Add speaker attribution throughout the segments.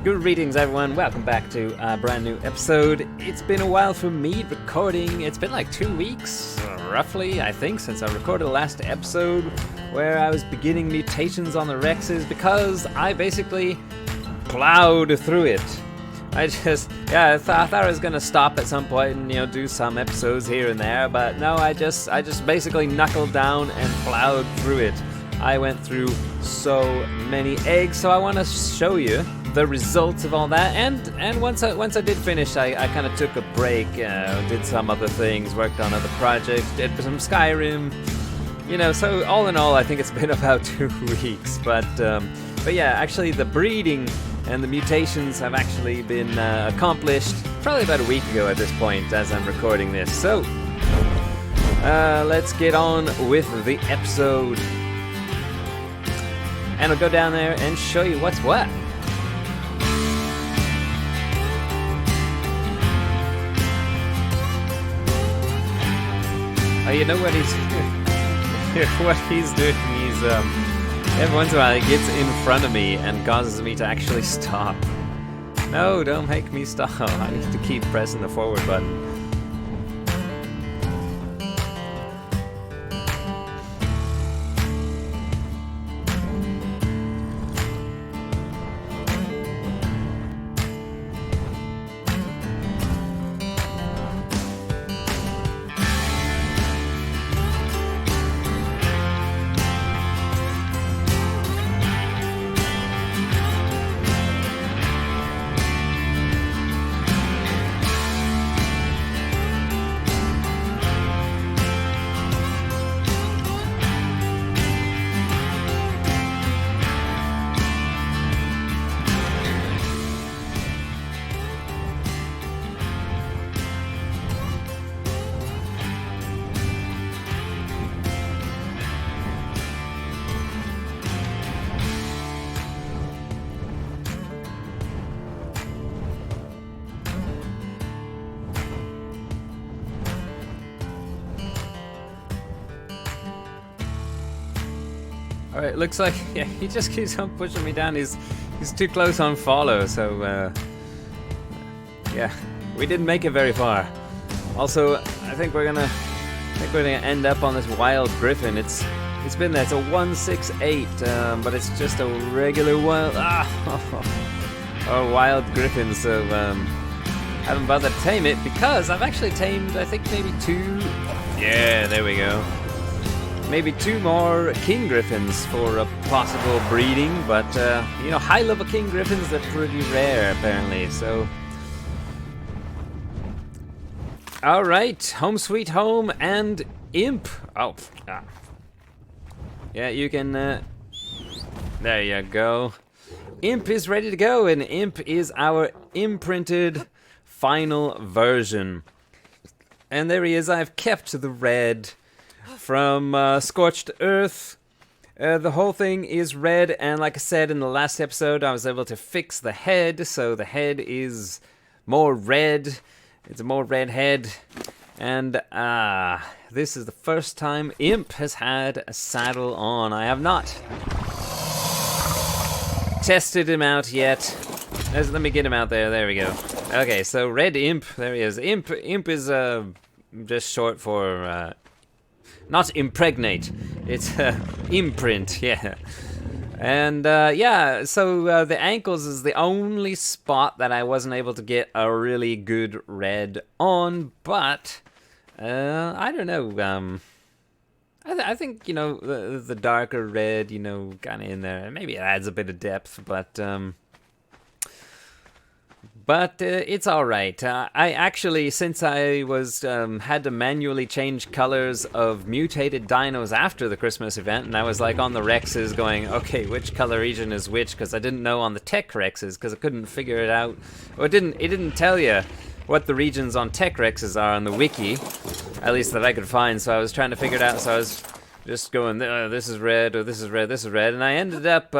Speaker 1: Greetings everyone, welcome back to a brand new episode. It's been a while for me recording. It's been like 2 weeks, roughly, I think, since I recorded the last episode where I was beginning mutations on the Rexes because I basically plowed through it. I thought I was gonna stop at some point and do some episodes here and there, but no, I just basically knuckled down and plowed through it. I went through so many eggs, so I want to show you the results of all that. And once I did finish, I kind of took a break, did some other things, worked on other projects, did some Skyrim, So all in all, I think it's been about 2 weeks. But yeah, actually the breeding and the mutations have actually been accomplished probably about a week ago at this point, as I'm recording this. So let's get on with the episode. And I'll go down there and show you what's what. Oh, you know what he's doing? What he's doing, he's every once in a while he gets in front of me and causes me to actually stop. No, don't make me stop. I need to keep pressing the forward button. Alright, looks like, yeah, he just keeps on pushing me down. He's too close on follow, so, yeah, we didn't make it very far. Also, I think we're gonna end up on this wild griffin. It's been there. It's a 168, but it's just a regular wild, or wild griffin, so, haven't bothered to tame it because I've actually tamed, I think, maybe 2, yeah, there we go. Maybe 2 more king griffins for a possible breeding, but high-level king griffins are pretty rare apparently. So, all right, home sweet home and imp. Yeah, you can. There you go. Imp is ready to go, and imp is our imprinted final version. And there he is. I've kept the red from Scorched Earth. The whole thing is red, and like I said in the last episode, I was able to fix the head, so the head is more red. It's a more red head. And this is the first time Imp has had a saddle on. I have not tested him out yet. Let me get him out there. There we go. Okay, so red Imp. There he is. Imp is just short for not impregnate, it's imprint, yeah. And yeah, so the ankles is the only spot that I wasn't able to get a really good red on, but I don't know. I think the darker red, kind of in there. Maybe it adds a bit of depth, but it's all right. I actually, since I was had to manually change colors of mutated dinos after the Christmas event, and I was like on the Rexes going, okay, which color region is which? Because I didn't know on the Tech Rexes, because I couldn't figure it out. Or it didn't tell you what the regions on Tech Rexes are on the wiki, at least that I could find. So I was trying to figure it out. So I was just going, this is red, or this is red, this is red, and I ended up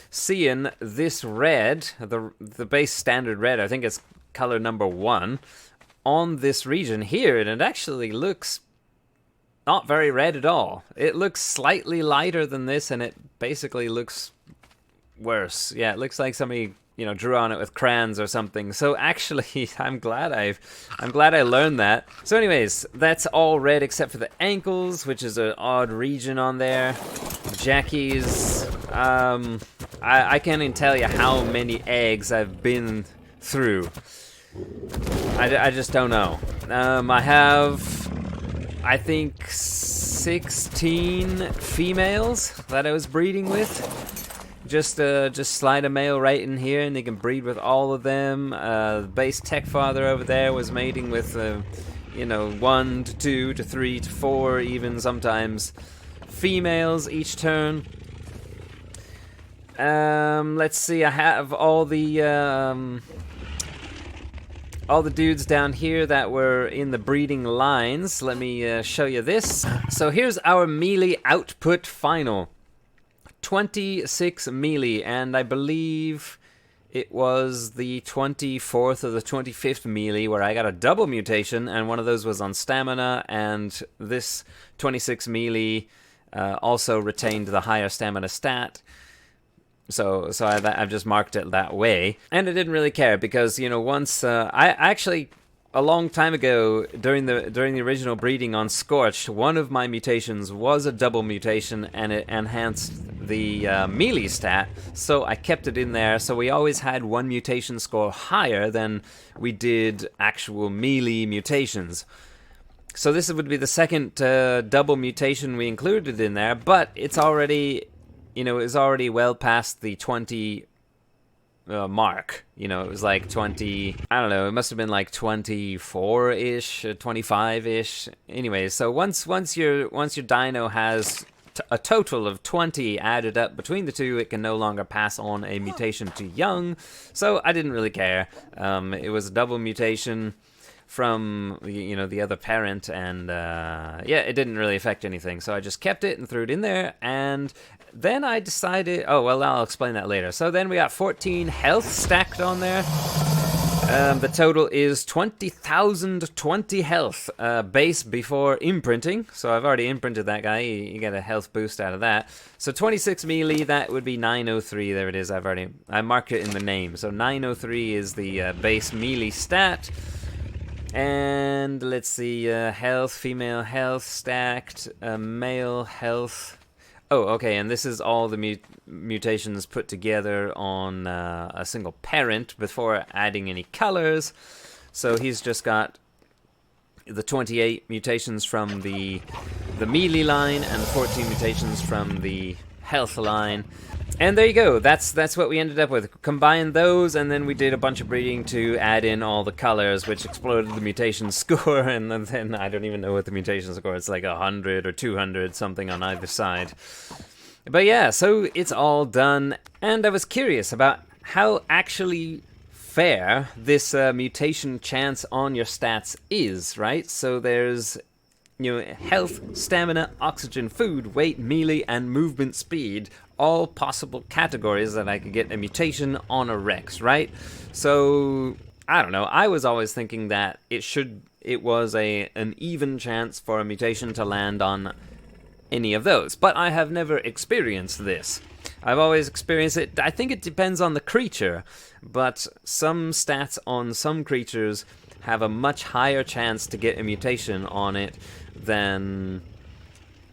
Speaker 1: seeing this red, the base standard red, I think it's color number 1, on this region here, and it actually looks not very red at all. It looks slightly lighter than this, and it basically looks worse. Yeah, it looks like somebody drew on it with crayons or something. So actually, I'm glad I learned that. So anyways, that's all red except for the ankles, which is an odd region on there. Jackie's, I can't even tell you how many eggs I've been through. I just don't know. I have, I think, 16 females that I was breeding with. Just slide a male right in here, and they can breed with all of them. The base tech father over there was mating with, 1 to 2 to 3 to 4, even sometimes females each turn. Let's see. I have all the dudes down here that were in the breeding lines. Let me show you this. So here's our melee output final. 26 melee, and I believe it was the 24th or the 25th melee where I got a double mutation, and one of those was on stamina, and this 26 melee also retained the higher stamina stat. So I've just marked it that way, and I didn't really care because once I actually a long time ago during the original breeding on Scorched, one of my mutations was a double mutation, and it enhanced the melee stat, so I kept it in there. So we always had one mutation score higher than we did actual melee mutations. So this would be the second double mutation we included in there, but it's already it's already well past the 20 mark. It was like 20, I don't know, it must have been like 24-ish, 25-ish. Anyway, so once your dino has a total of 20 added up between the two, it can no longer pass on a mutation to young. So I didn't really care. It was a double mutation from the other parent, and it didn't really affect anything. So I just kept it and threw it in there, and then I decided, I'll explain that later. So then we got 14 health stacked on there. The total is 20,020 health base before imprinting. So I've already imprinted that guy. You get a health boost out of that. So 26 melee, that would be 903. There it is. I marked it in the name. So 903 is the base melee stat. And let's see, health, female health stacked, male health. Oh, okay, and this is all the mutations put together on a single parent before adding any colors. So he's just got the 28 mutations from the melee line and the 14 mutations from the health line. And there you go, that's what we ended up with. Combined those, and then we did a bunch of breeding to add in all the colors, which exploded the mutation score, and then I don't even know what the mutation score is, like 100 or 200, something on either side. But yeah, so it's all done, and I was curious about how actually fair this mutation chance on your stats is, right? So there's health, stamina, oxygen, food, weight, melee, and movement speed, all possible categories that I could get a mutation on a Rex, right? So I don't know. I was always thinking that it was an even chance for a mutation to land on any of those, but I have never experienced this. I've always experienced it. I think it depends on the creature, but some stats on some creatures have a much higher chance to get a mutation on it than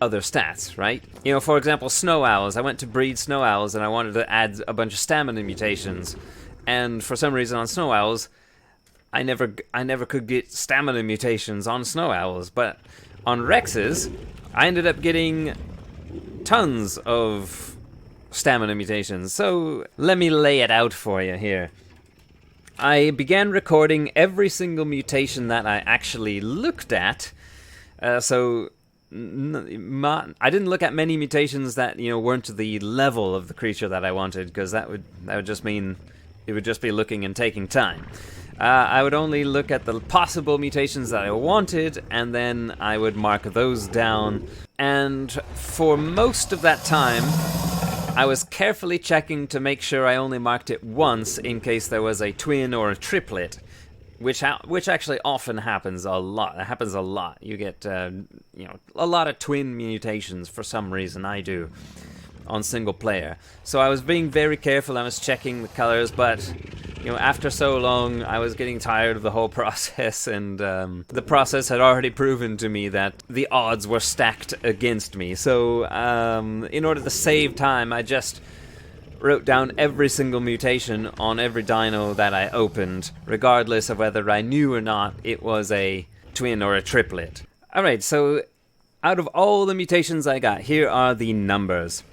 Speaker 1: other stats, right? For example, snow owls. I went to breed snow owls and I wanted to add a bunch of stamina mutations, and for some reason on snow owls, I never could get stamina mutations on snow owls, but on Rexes, I ended up getting tons of stamina mutations. So let me lay it out for you here. I began recording every single mutation that I actually looked at. I didn't look at many mutations that weren't the level of the creature that I wanted, because that would just mean it would just be looking and taking time. I would only look at the possible mutations that I wanted, and then I would mark those down. And for most of that time, I was carefully checking to make sure I only marked it once in case there was a twin or a triplet, which actually often happens a lot. It happens a lot. You get a lot of twin mutations for some reason. I do. on single player. So I was being very careful. I was checking the colors, but after so long, I was getting tired of the whole process, and the process had already proven to me that the odds were stacked against me. So in order to save time, I just wrote down every single mutation on every dino that I opened, regardless of whether I knew or not it was a twin or a triplet. Alright, so out of all the mutations I got, here are the numbers.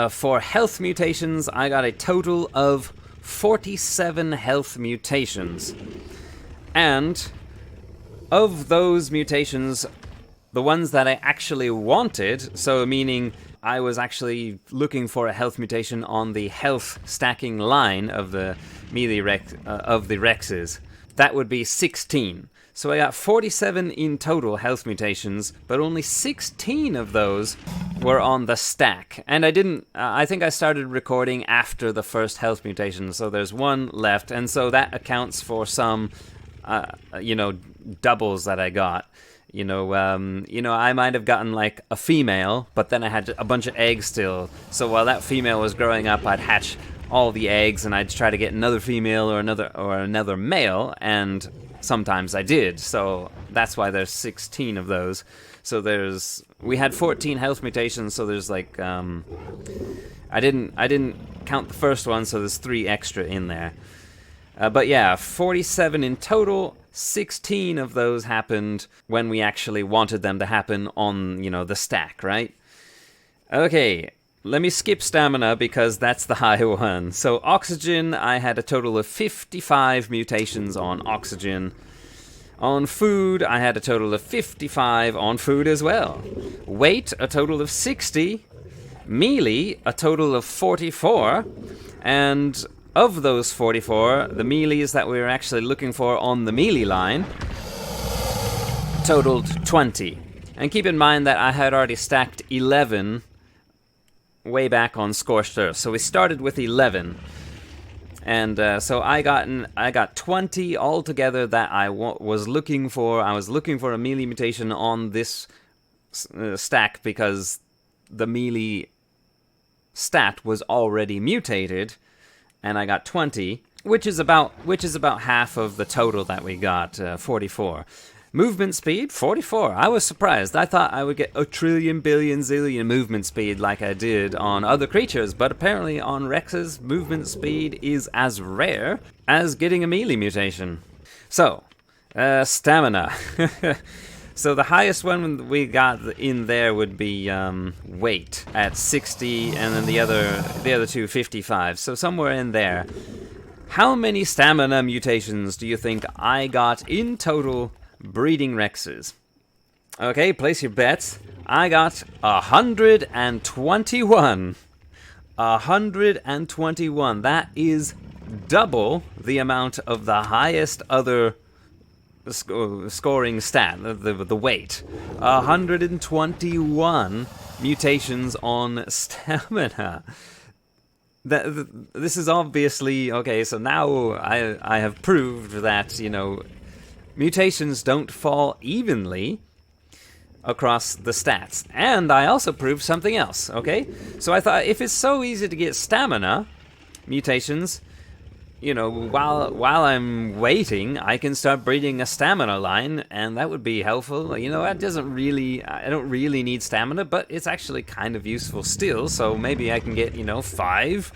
Speaker 1: For health mutations, I got a total of 47 health mutations. And of those mutations, the ones that I actually wanted, so meaning I was actually looking for a health mutation on the health stacking line of the melee of the Rexes, that would be 16. So I got 47 in total health mutations, but only 16 of those were on the stack. And I think I started recording after the first health mutation, so there's one left, and so that accounts for some, doubles that I got. I might have gotten like a female, but then I had a bunch of eggs still. So while that female was growing up, I'd hatch all the eggs, and I'd try to get another female or another male, and sometimes I did. So that's why there's 16 of those. So we had 14 health mutations. So there's like I didn't count the first one, so there's 3 extra in there. But yeah, 47 in total. 16 of those happened when we actually wanted them to happen on, the stack, right? Okay, let me skip stamina because that's the high one. So oxygen, I had a total of 55 mutations on oxygen. On food, I had a total of 55 on food as well. Weight, a total of 60. Melee, a total of 44. And of those 44, the melees that we were actually looking for on the melee line totaled 20. And keep in mind that I had already stacked 11 way back on Scorched Earth. So we started with 11. And so I got 20 altogether that I was looking for. I was looking for a melee mutation on this stack because the melee stat was already mutated. And I got 20, which is about half of the total that we got, 44. Movement speed, 44. I was surprised. I thought I would get a trillion, billion, zillion movement speed like I did on other creatures, but apparently on Rex's, movement speed is as rare as getting a melee mutation. So, stamina. So the highest one we got in there would be weight at 60, and then the other two 55. So somewhere in there. How many stamina mutations do you think I got in total breeding Rexes? Okay, place your bets. I got 121. 121. That is double the amount of the highest other scoring stat, the weight. 121 mutations on stamina. This is obviously okay. So now I have proved that mutations don't fall evenly across the stats, and I also proved something else. Okay, so I thought if it's so easy to get stamina mutations, while I'm waiting, I can start breeding a stamina line, and that would be helpful. That doesn't really, I don't really need stamina, but it's actually kind of useful still, so maybe I can get, 5,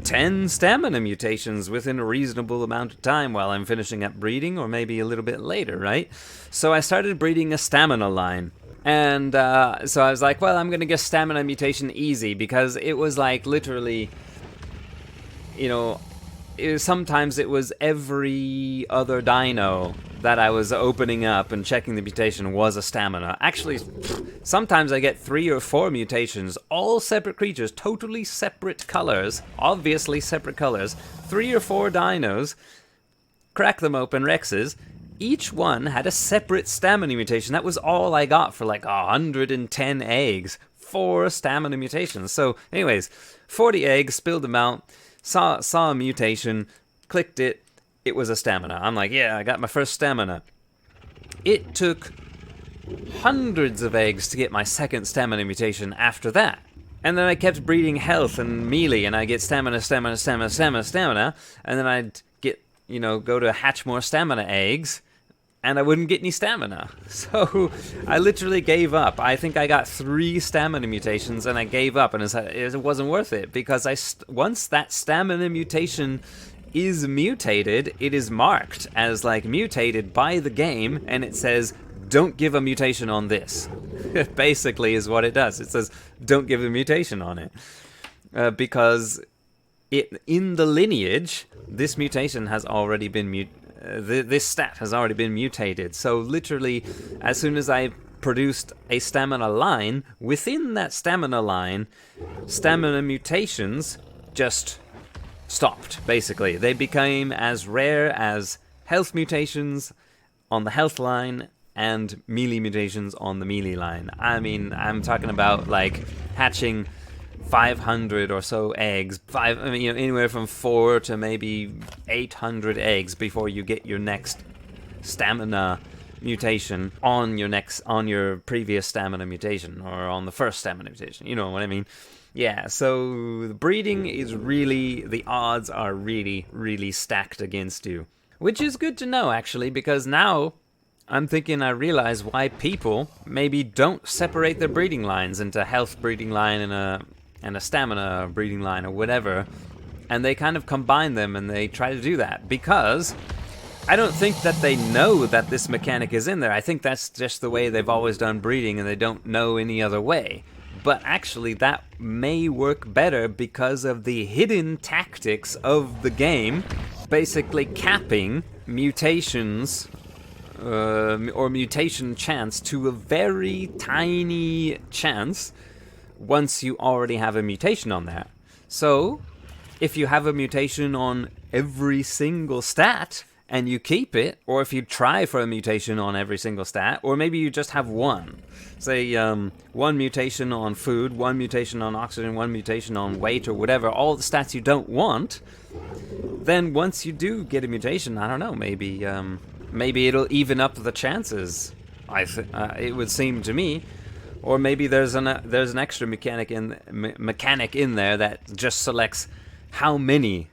Speaker 1: 10 stamina mutations within a reasonable amount of time while I'm finishing up breeding, or maybe a little bit later, right? So I started breeding a stamina line. And so I was like, well, I'm going to get stamina mutation easy, because it was like literally, sometimes it was every other dino that I was opening up and checking the mutation was a stamina. Actually, sometimes I get 3 or 4 mutations, all separate creatures, totally separate colors, obviously separate colors, 3 or 4 dinos, crack them open, Rexes, each one had a separate stamina mutation. That was all I got for like 110 eggs, 4 stamina mutations. So anyways, 40 eggs, spilled them out, saw a mutation, clicked it, it was a stamina. I'm like, yeah, I got my first stamina. It took hundreds of eggs to get my second stamina mutation after that. And then I kept breeding health and melee, and I get stamina, and then I'd get, go to hatch more stamina eggs, and I wouldn't get any stamina. So I literally gave up. I think I got 3 stamina mutations, and I gave up, and it wasn't worth it, because once that stamina mutation is mutated, it is marked as like mutated by the game, and it says, don't give a mutation on this. Basically is what it does. It says, don't give a mutation on it. Because in the lineage, this mutation has already been this stat has already been mutated. So literally, as soon as I produced a stamina line, within that stamina line, stamina mutations just stopped, basically. They became as rare as health mutations on the health line and melee mutations on the melee line. I mean, I'm talking about like hatching 500 or so eggs, anywhere from 4 to maybe 800 eggs before you get your next stamina mutation on your previous stamina mutation, or on the first stamina mutation. You know what I mean? Yeah, so the breeding is really, the odds are really, really stacked against you. Which is good to know, actually, because now I'm thinking I realize why people maybe don't separate their breeding lines into health breeding line and a stamina breeding line or whatever, and they kind of combine them and they try to do that, because I don't think that they know that this mechanic is in there. I think that's just the way they've always done breeding, and they don't know any other way. But actually, that may work better because of the hidden tactics of the game, basically capping mutations or mutation chance to a very tiny chance once you already have a mutation on that. So, if you have a mutation on every single stat and you keep it, or if you try for a mutation on every single stat, or maybe you just have one. Say, one mutation on food, one mutation on oxygen, one mutation on weight, or whatever, all the stats you don't want, then once you do get a mutation, I don't know, maybe it'll even up the chances, it would seem to me. Or maybe there's an extra mechanic in there that just selects how many.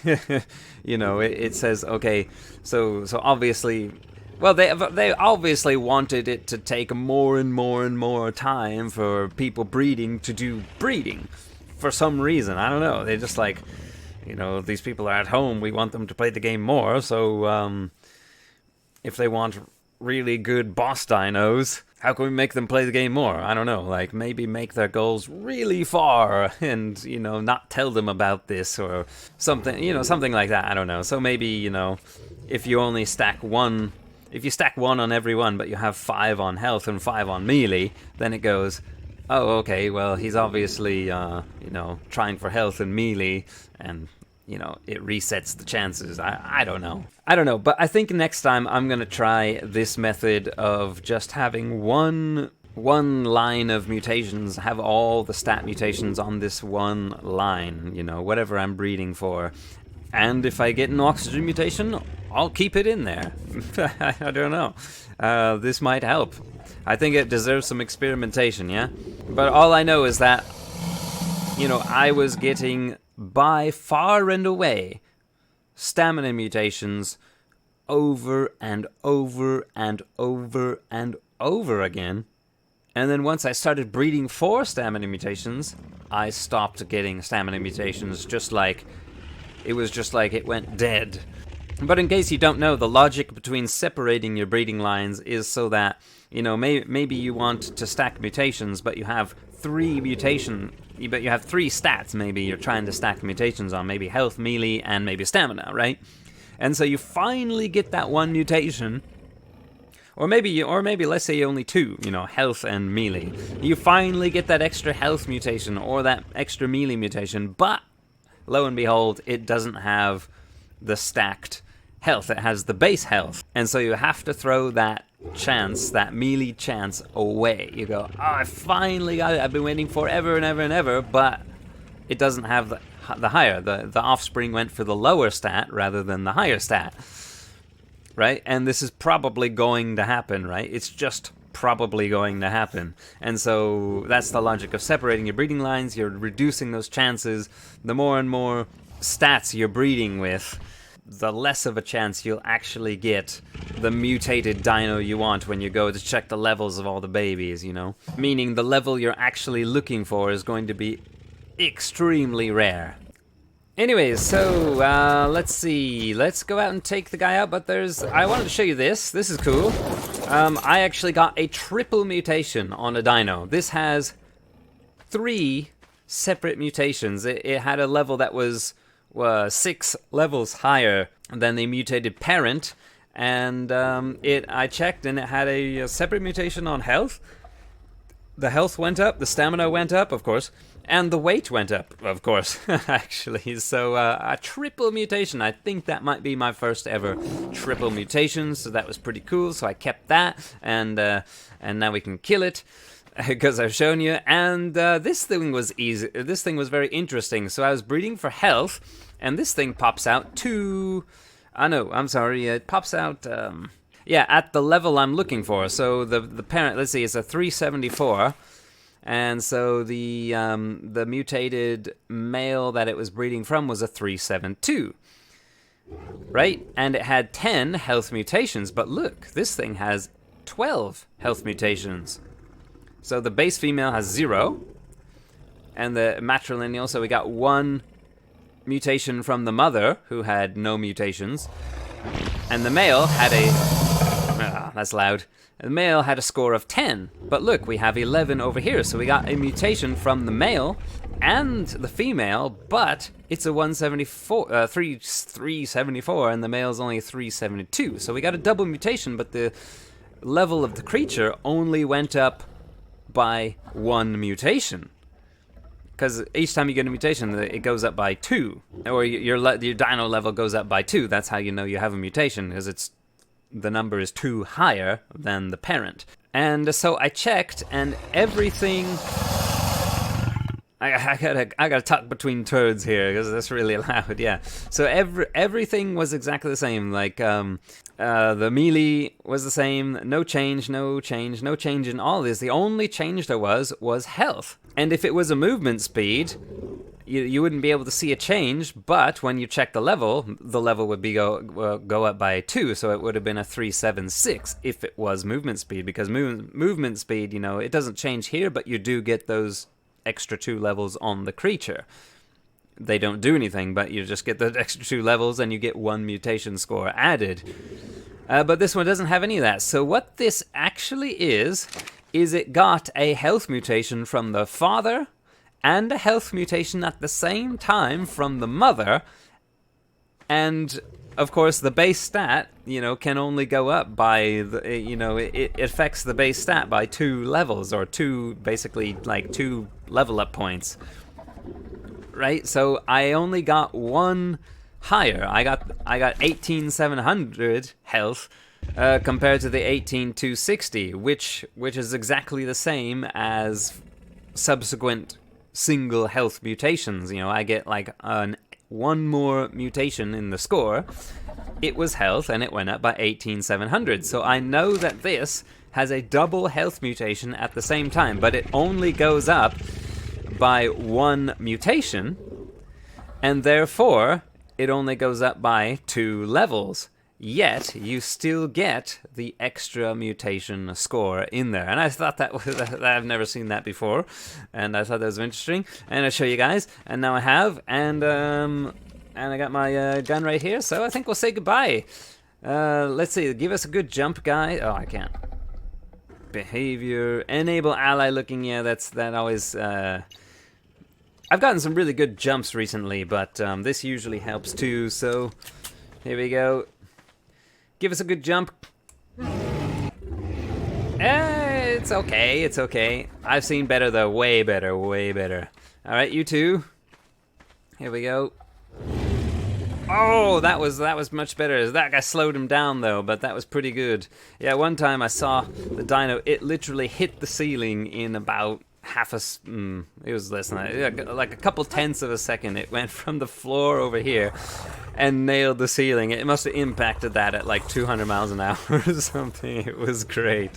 Speaker 1: It says, okay, so obviously, well, they obviously wanted it to take more and more and more time for people breeding to do breeding for some reason. I don't know. They're just like, these people are at home. We want them to play the game more. So if they want really good boss dinos, how can we make them play the game more? I don't know, like maybe make their goals really far and, not tell them about this or something, something like that. I don't know. So maybe, if you only stack one, if you stack 1 on every one, but you have 5 on health and 5 on melee, then it goes, oh, okay, well, he's obviously, trying for health and melee, and it resets the chances. I don't know. But I think next time I'm going to try this method of just having one line of mutations, have all the stat mutations on this one line, whatever I'm breeding for. And if I get an oxygen mutation, I'll keep it in there. I don't know. This might help. I think it deserves some experimentation, yeah? But all I know is that, I was getting, by far and away, stamina mutations over and over and over and over again. And then once I started breeding for stamina mutations, I stopped getting stamina mutations, it went dead. But in case you don't know, the logic between separating your breeding lines is so that, maybe you want to stack mutations, but you have 3 stats maybe you're trying to stack mutations on, maybe health, melee, and maybe stamina, right? And so you finally get that one mutation, or maybe let's say only 2, health and melee. You finally get that extra health mutation or that extra melee mutation, but lo and behold, it doesn't have the stacked health. It has the base health. And so you have to throw that chance, that melee chance, away. You go, oh, I finally got it. I've been waiting forever and ever and ever, but it doesn't have the higher. The offspring went for the lower stat rather than the higher stat, right? And this is probably going to happen, right? It's just probably going to happen. And so that's the logic of separating your breeding lines. You're reducing those chances. The more and more stats you're breeding with, the less of a chance you'll actually get the mutated dino you want when you go to check the levels of all the babies, you know? Meaning the level you're actually looking for is going to be extremely rare. Anyways, so let's see. Let's go out and take the guy out, but I wanted to show you this. This is cool. I actually got a triple mutation on a dino. This has 3 separate mutations. It had a level that was 6 levels higher than the mutated parent, and I checked and it had a separate mutation on health. The health went up, the stamina went up, of course, and the weight went up, of course, actually. So a triple mutation. I think that might be my first ever triple mutation, so that was pretty cool. So I kept that, and now we can kill it, because I've shown you. And this thing was easy. This thing was very interesting. So I was breeding for health, and this thing pops out to... it pops out... yeah, at the level I'm looking for. So the parent, let's see, it's a 374, and so the mutated male that it was breeding from was a 372, right? And it had 10 health mutations, but look, this thing has 12 health mutations. So the base female has 0, and the matrilineal, so we got 1 mutation from the mother, who had no mutations, and the male had that's loud. The male had a score of 10, but look, we have 11 over here, so we got a mutation from the male and the female, but it's a 374, and the male's only 372, so we got a double mutation, but the level of the creature only went up by 1 mutation. Because each time you get a mutation, it goes up by 2, or your dino level goes up by 2. That's how you know you have a mutation, because the number is 2 higher than the parent. And so I checked, and everything... I gotta talk between turds here, because that's really loud, yeah. So everything was exactly the same, like, the melee was the same, no change in all this. The only change there was health. And if it was a movement speed, you wouldn't be able to see a change, but when you check the level would go up by 2, so it would have been a 376 if it was movement speed, because movement speed, it doesn't change here, but you do get those extra 2 levels on the creature. They don't do anything, but you just get the extra 2 levels and you get 1 mutation score added. But this one doesn't have any of that. So what this actually is it got a health mutation from the father and a health mutation at the same time from the mother, and of course the base stat, can only go up by it affects the base stat by 2 levels, or 2 level up points, right? So I only got 1 higher. I got 18,700 health compared to the 18,260, which is exactly the same as subsequent single health mutations. I get like 1 more mutation in the score. It was health, and it went up by 18,700. So I know that this has a double health mutation at the same time, but it only goes up by 1 mutation, and therefore it only goes up by 2 levels. Yet you still get the extra mutation score in there, and I thought that I've never seen that before, and I thought that was interesting. And I'll show you guys, and now I have, and I got my gun right here. So I think we'll say goodbye. Let's see. Give us a good jump, guy. Oh, I can't. Behavior, enable ally looking. Yeah, that always. I've gotten some really good jumps recently, but this usually helps too. So here we go. Give us a good jump. It's okay. I've seen better though, way better. All right, you two. Here we go. Oh, that was much better. That guy slowed him down though, but that was pretty good. Yeah, one time I saw the dino. It literally hit the ceiling in about it was less than that, like a couple tenths of a second. It went from the floor over here and nailed the ceiling. It must have impacted that at like 200 miles an hour or something. It was great.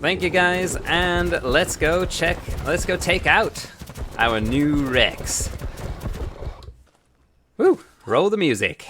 Speaker 1: Thank you guys, and let's go take out our new Rex. Woo! Roll the music.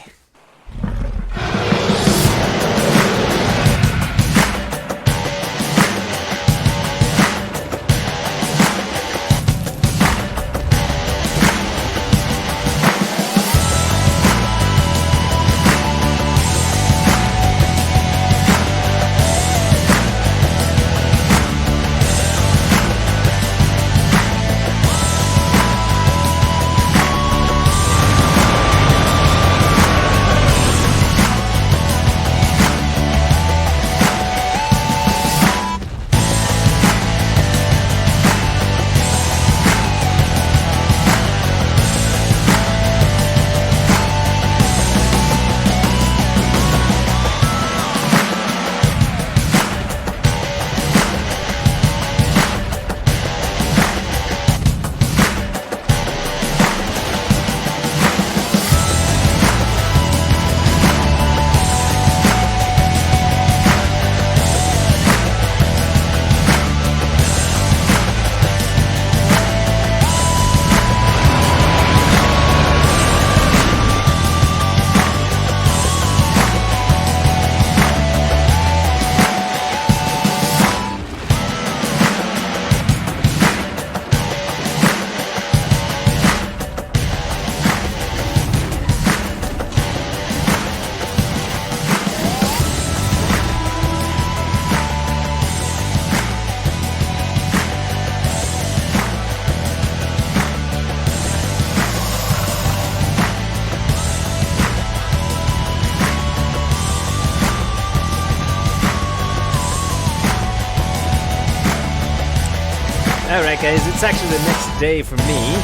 Speaker 1: Alright guys, it's actually the next day for me,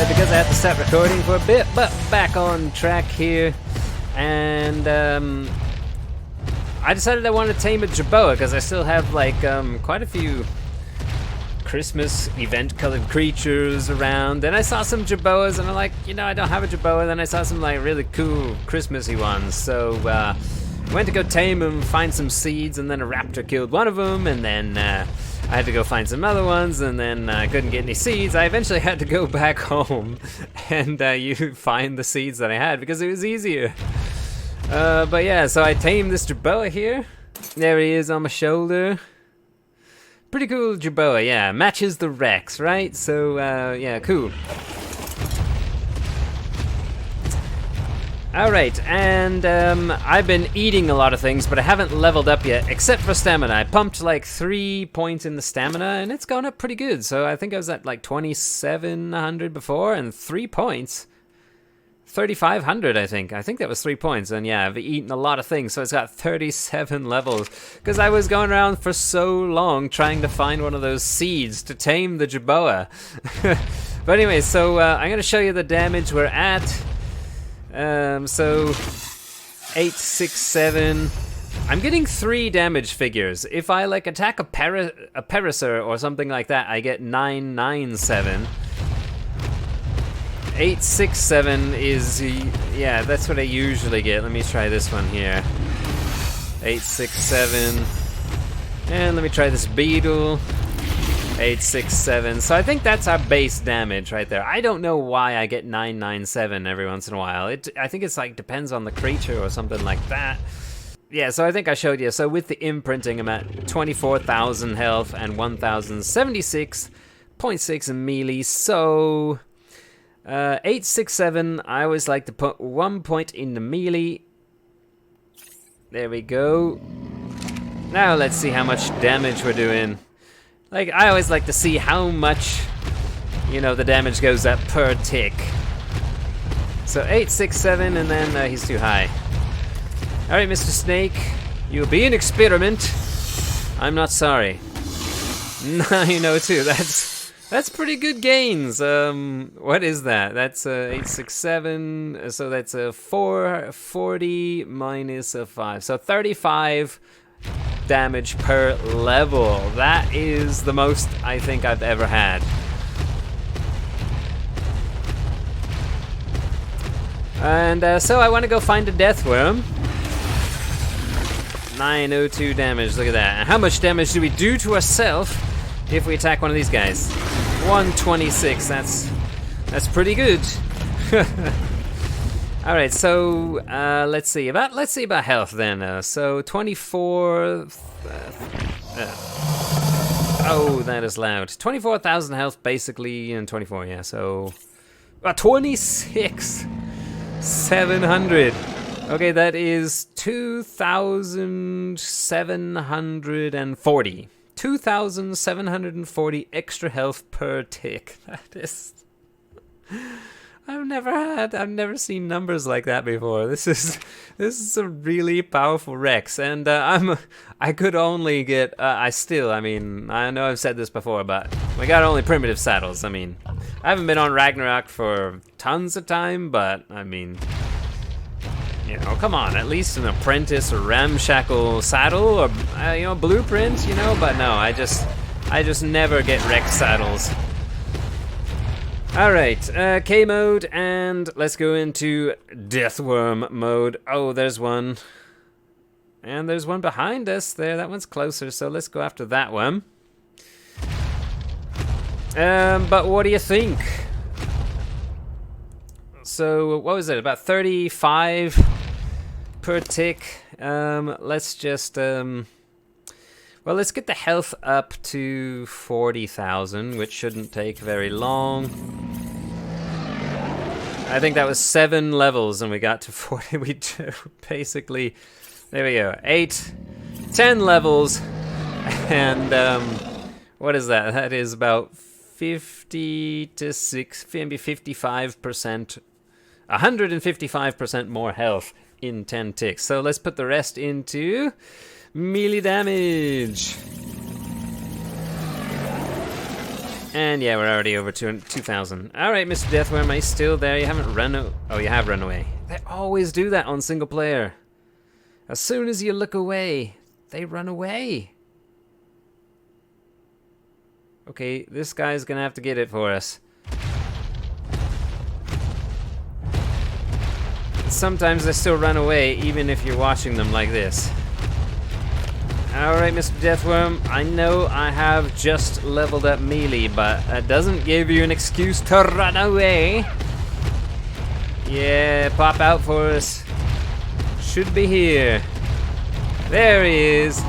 Speaker 1: because I have to stop recording for a bit, but back on track here, and I decided I wanted to tame a Jerboa, because I still have like quite a few Christmas event-colored creatures around, and I saw some Jerboas, and I'm like, you know, I don't have a Jerboa, then I saw some like really cool Christmassy ones, so went to go tame them, find some seeds, and then a raptor killed one of them, and then I had to go find some other ones, and then I couldn't get any seeds. I eventually had to go back home and you find the seeds that I had because it was easier. But yeah, so I tamed this Jerboa here. There he is on my shoulder. Pretty cool Jerboa, yeah. Matches the Rex, right? So yeah, cool. Alright, and I've been eating a lot of things, but I haven't leveled up yet, except for stamina. I pumped like 3 points in the stamina, and it's gone up pretty good. So I think I was at like 2,700 before, and 3 points. 3,500, I think. I think that was 3 points, and yeah, I've eaten a lot of things, so it's got 37 levels. Because I was going around for so long trying to find one of those seeds to tame the Jerboa. But anyway, so I'm going to show you the damage we're at. So 8, 6, 7. I'm getting 3 damage figures. If I like attack a Parasaur or something like that, I get 9, 9, 7. 8, 6, 7 is, yeah, that's what I usually get. Let me try this one here. 8, 6, 7. And let me try this beetle. 8, 6, 7. So I think that's our base damage right there. I don't know why I get 9, 9, 7 every once in a while. I think it's like depends on the creature or something like that. Yeah, so I think I showed you. So with the imprinting, I'm at 24,000 health and 1,076.6 melee. So 8, 6, 7. I always like to put 1 point in the melee. There we go. Now let's see how much damage we're doing. Like, I always like to see how much, you know, the damage goes up per tick. So 8, 6, 7, and then he's too high. Alright, Mr. Snake, you'll be an experiment. I'm not sorry. 902, that's pretty good gains. What is that? That's 8, 6, 7, so that's a 440 minus a 5. So 35 damage per level. That is the most I think I've ever had. And so I want to go find a death worm. 902 damage, look at that. And how much damage do we do to ourselves if we attack one of these guys? 126, that's pretty good. Alright, so let's see about health then. So 24 oh, that is loud. 24,000 health basically, and 24, yeah, so 26 700. Okay, that is 2,740. 2,740 extra health per tick. That is... I've never seen numbers like that before. This is a really powerful Rex, and I could only get I mean, I know I've said this before, but we got only primitive saddles. I mean, I haven't been on Ragnarok for tons of time, but I mean, you know, come on, at least an apprentice or ramshackle saddle or you know, blueprint, you know. But no, I just never get Rex saddles. Alright, K mode, and let's go into Deathworm mode. Oh, there's one. And there's one behind us there. That one's closer, so let's go after that one. But what do you think? So, what was it? About 35 per tick. Let's just, well, let's get the health up to 40,000, which shouldn't take very long. I think that was 7 levels, and we got to 40. We basically, there we go, 10 levels, and what is that? That is about 50 to maybe 55%, 155% more health in 10 ticks. So let's put the rest into melee damage. And yeah, we're already over 2,000. Alright, Mr. Deathworm, are you still there? You haven't run oh, you have run away. They always do that on single player. As soon as you look away, they run away. Okay, this guy's gonna have to get it for us. Sometimes they still run away, even if you're watching them like this. Alright, Mr. Deathworm, I know I have just leveled up melee, but that doesn't give you an excuse to run away. Yeah, pop out for us. Should be here. There he is.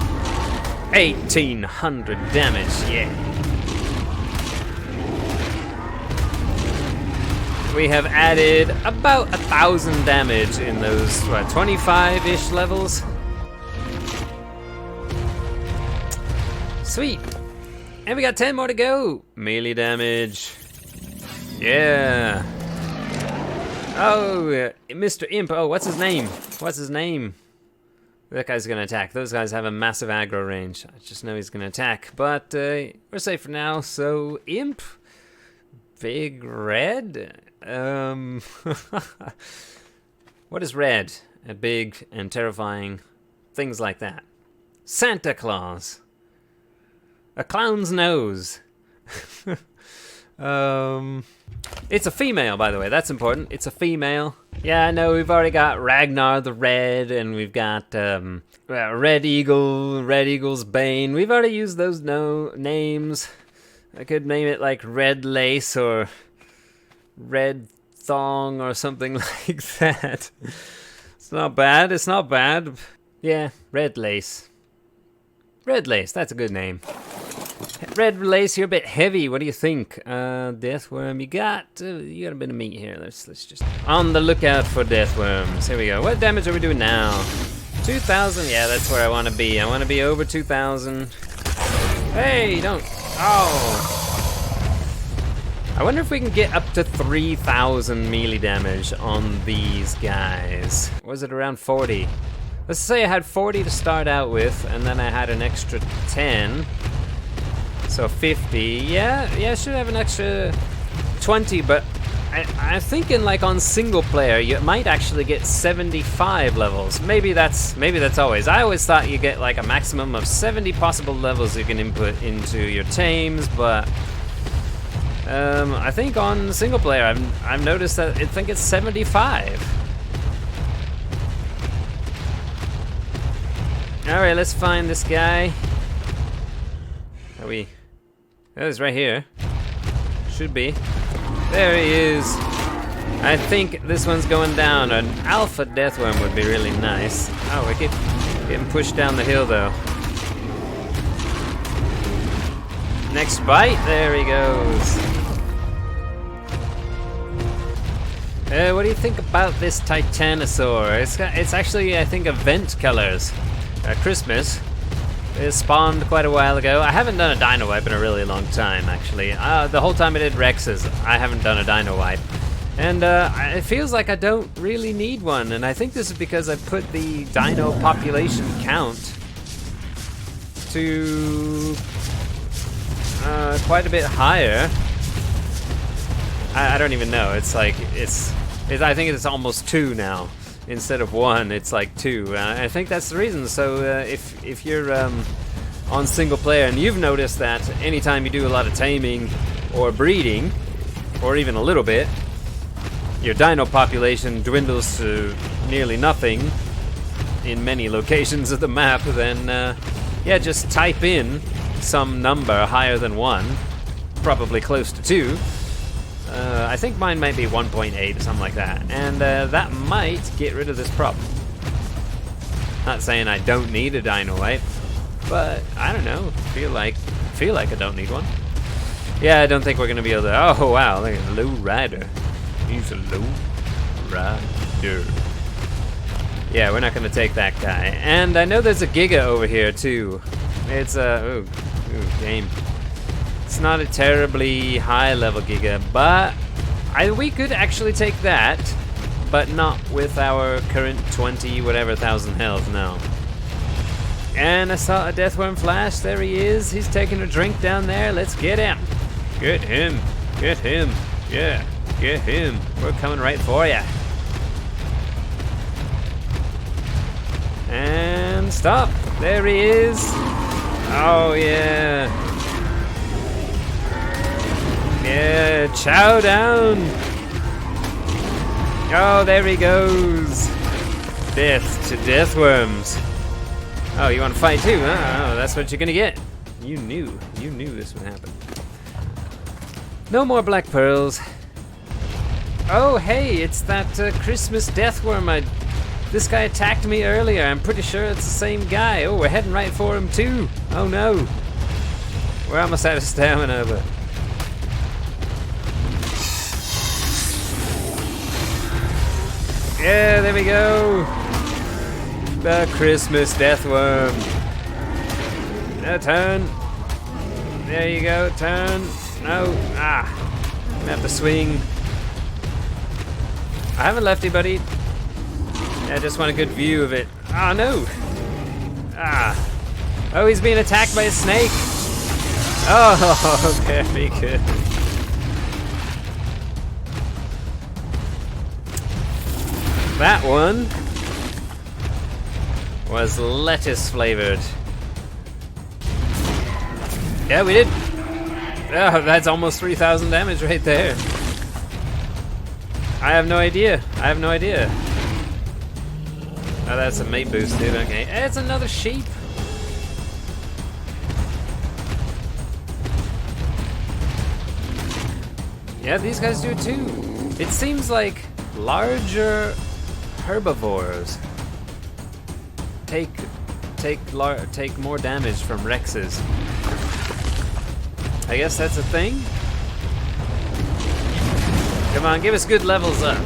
Speaker 1: 1,800 damage, yeah. We have added about 1,000 damage in those, what, 25-ish levels? Sweet. And we got 10 more to go. Melee damage. Yeah. Oh, Mr. Imp. Oh, what's his name? What's his name? That guy's gonna attack. Those guys have a massive aggro range. I just know he's gonna attack. But we're safe for now. So, Imp. Big red. What is red? A big and terrifying. Things like that. Santa Claus. A clown's nose. It's a female, by the way. That's important. It's a female. Yeah, I know we've already got Ragnar the Red, and we've got Red Eagle, Red Eagle's Bane. We've already used those names. I could name it like Red Lace or Red Thong or something like that. It's not bad. It's not bad. Yeah, Red Lace. Red Lace. That's a good name. Red Lace, you're a bit heavy. What do you think? Deathworm, you got a bit of meat here. Let's just on the lookout for Deathworms. Here we go. What damage are we doing now? 2,000. Yeah, that's where I want to be. I want to be over 2,000. Hey, don't. Oh. I wonder if we can get up to 3,000 melee damage on these guys. Was it around 40? Let's say I had 40 to start out with, and then I had an extra 10. So 50, yeah, I should have an extra 20, but I'm thinking like on single player, you might actually get 75 levels. Maybe that's always. I always thought you get like a maximum of 70 possible levels you can input into your tames, but I think on single player, I've noticed that I think it's 75. Alright, let's find this guy. Are we... Oh, he's right here. Should be. There he is. I think this one's going down. An alpha deathworm would be really nice. Oh, we keep getting pushed down the hill, though. Next bite. There he goes. What do you think about this Titanosaur? It's actually, I think, event colors. Christmas. It spawned quite a while ago. I haven't done a dino wipe in a really long time, actually. The whole time I did Rexes, I haven't done a dino wipe. And it feels like I don't really need one, and I think this is because I put the dino population count to quite a bit higher. I don't even know. It's like, I think it's almost 2 now. Instead of 1, it's like 2. I think that's the reason. So if you're on single player and you've noticed that anytime you do a lot of taming or breeding, or even a little bit, your dino population dwindles to nearly nothing in many locations of the map, then yeah, just type in some number higher than 1, probably close to 2. I think mine might be 1.8 or something like that, and that might get rid of this problem. Not saying I don't need a dino wipe, but I don't know. Feel like I don't need one. Yeah, I don't think we're gonna be able to. Oh wow, look at low rider. He's a low rider. Yeah, we're not gonna take that guy. And I know there's a Giga over here too. It's a game. It's not a terribly high level Giga, but we could actually take that, but not with our current 20 whatever thousand health now. And I saw a Deathworm flash. There he is. He's taking a drink down there. Let's get him. Get him. Get him. Yeah, get him. We're coming right for ya. And stop. There he is. Oh yeah. Yeah, chow down! Oh, there he goes! Death to deathworms. Oh, you want to fight too, huh? Oh, that's what you're gonna get. You knew this would happen. No more black pearls. Oh, hey, it's that Christmas deathworm. This guy attacked me earlier. I'm pretty sure it's the same guy. Oh, we're heading right for him too. Oh no. We're almost out of stamina, but... Yeah, there we go. The Christmas deathworm. Turn. There you go, turn. No, I'm gonna have to swing. I haven't left you, buddy. I just want a good view of it. Oh no. Oh, he's being attacked by a snake. Oh, very good. That one was lettuce flavored. Yeah, we did. Oh, that's almost 3,000 damage right there. I have no idea. Oh, that's a mate boost, dude. Okay, it's another sheep. Yeah, these guys do it too. It seems like larger herbivores take more damage from Rexes. I guess that's a thing. Come on, give us good levels up.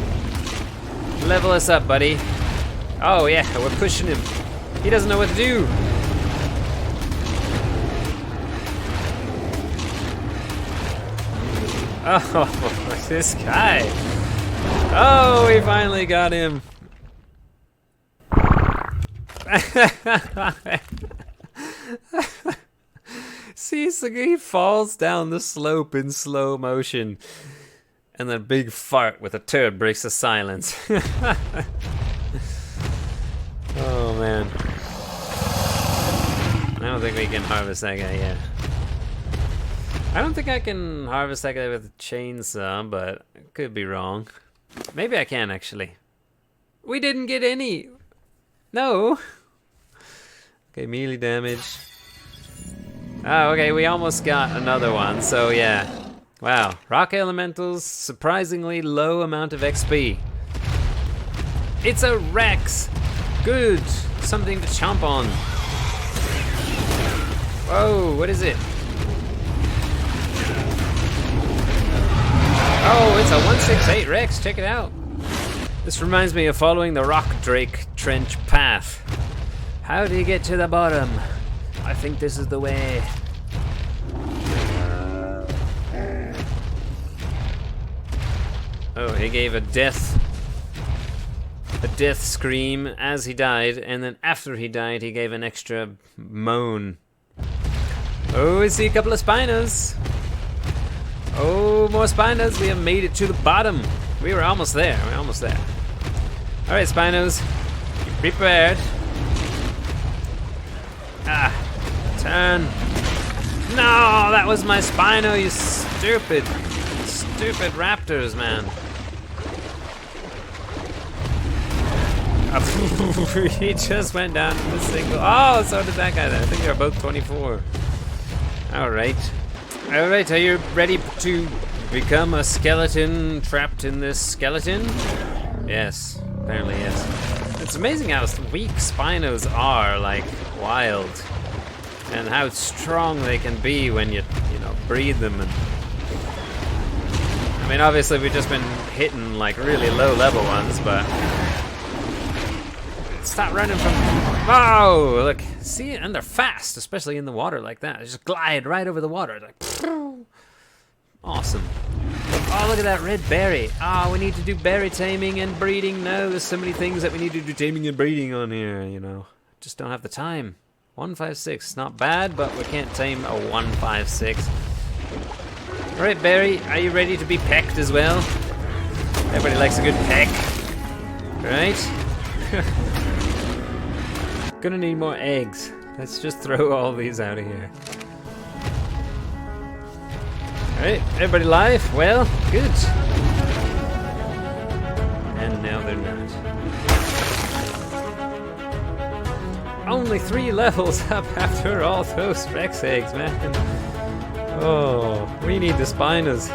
Speaker 1: Level us up, buddy. Oh yeah, we're pushing him. He doesn't know what to do. Oh, this guy. Oh, we finally got him. See, so he falls down the slope in slow motion. And then a big fart with a turd breaks the silence. Oh man. I don't think we can harvest that guy yet. I don't think I can harvest that guy with a chainsaw, but I could be wrong. Maybe I can actually. We didn't get any. No. Okay, melee damage. Oh, okay, we almost got another one, so yeah. Wow, rock elementals, surprisingly low amount of XP. It's a Rex! Good! Something to chomp on. Whoa, what is it? Oh, it's a 168 Rex, check it out. This reminds me of following the Rock Drake Trench path. How do you get to the bottom? I think this is the way. Oh, he gave a death scream as he died, and then after he died, he gave an extra moan. Oh, I see a couple of Spinos. Oh, more Spinos. We have made it to the bottom. We were almost there. We're almost there. All right, Spinos, be prepared. Ah, turn. No, that was my Spino, you stupid raptors, man. He just went down to the single. Oh, so did that guy then. I think they're both 24. Alright. Alright, are you ready to become a skeleton trapped in this skeleton? Yes, apparently yes. It's amazing how weak Spinos are, like, wild. And how strong they can be when you know, breed them. And I mean, obviously we've just been hitting, like, really low level ones, but... Stop running from... Oh, look. See, and they're fast, especially in the water like that. They just glide right over the water. Like, awesome. Oh, look at that red berry. Oh, we need to do berry taming and breeding. No, there's so many things that we need to do taming and breeding on here, you know. Just don't have the time. 156, not bad, but we can't tame a 156. All right, Barry, are you ready to be pecked as well? Everybody likes a good peck, right? Gonna need more eggs. Let's just throw all these out of here. Alright, everybody live? Well, good. And now they're not. Only 3 levels up after all those Rex eggs, man. Oh, we need the Spinos.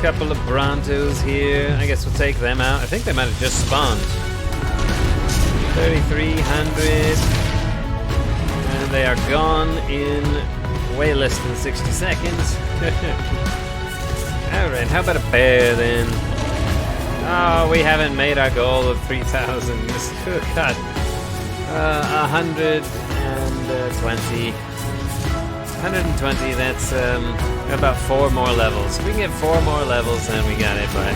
Speaker 1: Couple of Brontos here. I guess we'll take them out. I think they might have just spawned. 3,300. And they are gone in way less than 60 seconds. Alright, how about a bear then? Oh, we haven't made our goal of 3,000. Oh god. 120. 120, that's about 4 more levels. If we can get 4 more levels, then we got it, but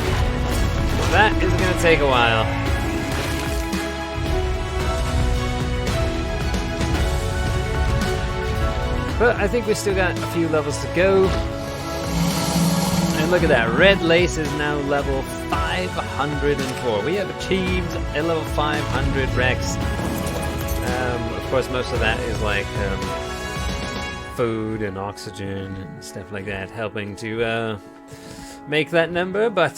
Speaker 1: that is going to take a while. But I think we still got a few levels to go. And look at that, Red Lace is now level 504. We have achieved a level 500 Rex. Of course, most of that is like food and oxygen and stuff like that, helping to make that number, but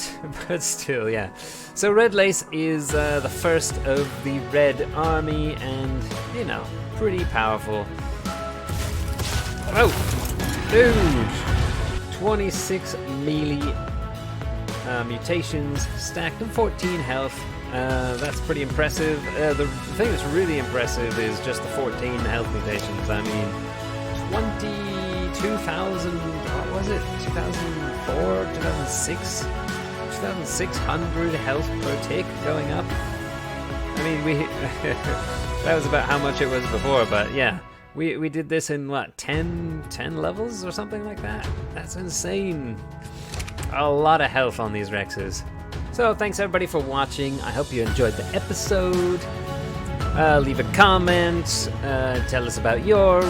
Speaker 1: still, yeah. So Red Lace is the first of the Red Army, and, you know, pretty powerful. Oh, dude! 26 melee mutations stacked and 14 health. That's pretty impressive. The thing that's really impressive is just the 14 health mutations. I mean, 22,000, what was it? 2004, 2006? 2,600 health per tick going up. I mean, that was about how much it was before, but yeah. We did this in, what, 10 levels or something like that? That's insane. A lot of health on these Rexes. So thanks everybody for watching. I hope you enjoyed the episode. Leave a comment. Tell us about your,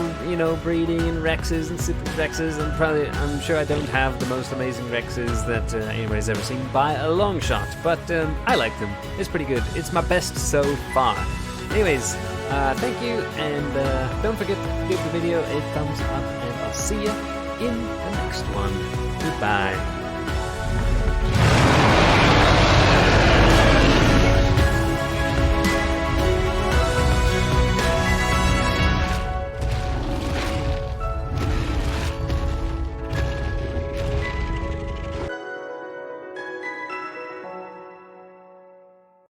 Speaker 1: breeding and Rexes and super Rexes. And probably, I'm sure I don't have the most amazing Rexes that anybody's ever seen by a long shot. But I like them. It's pretty good. It's my best so far. Anyways, thank you, and don't forget to give the video a thumbs up, and I'll see you in the next one. Goodbye.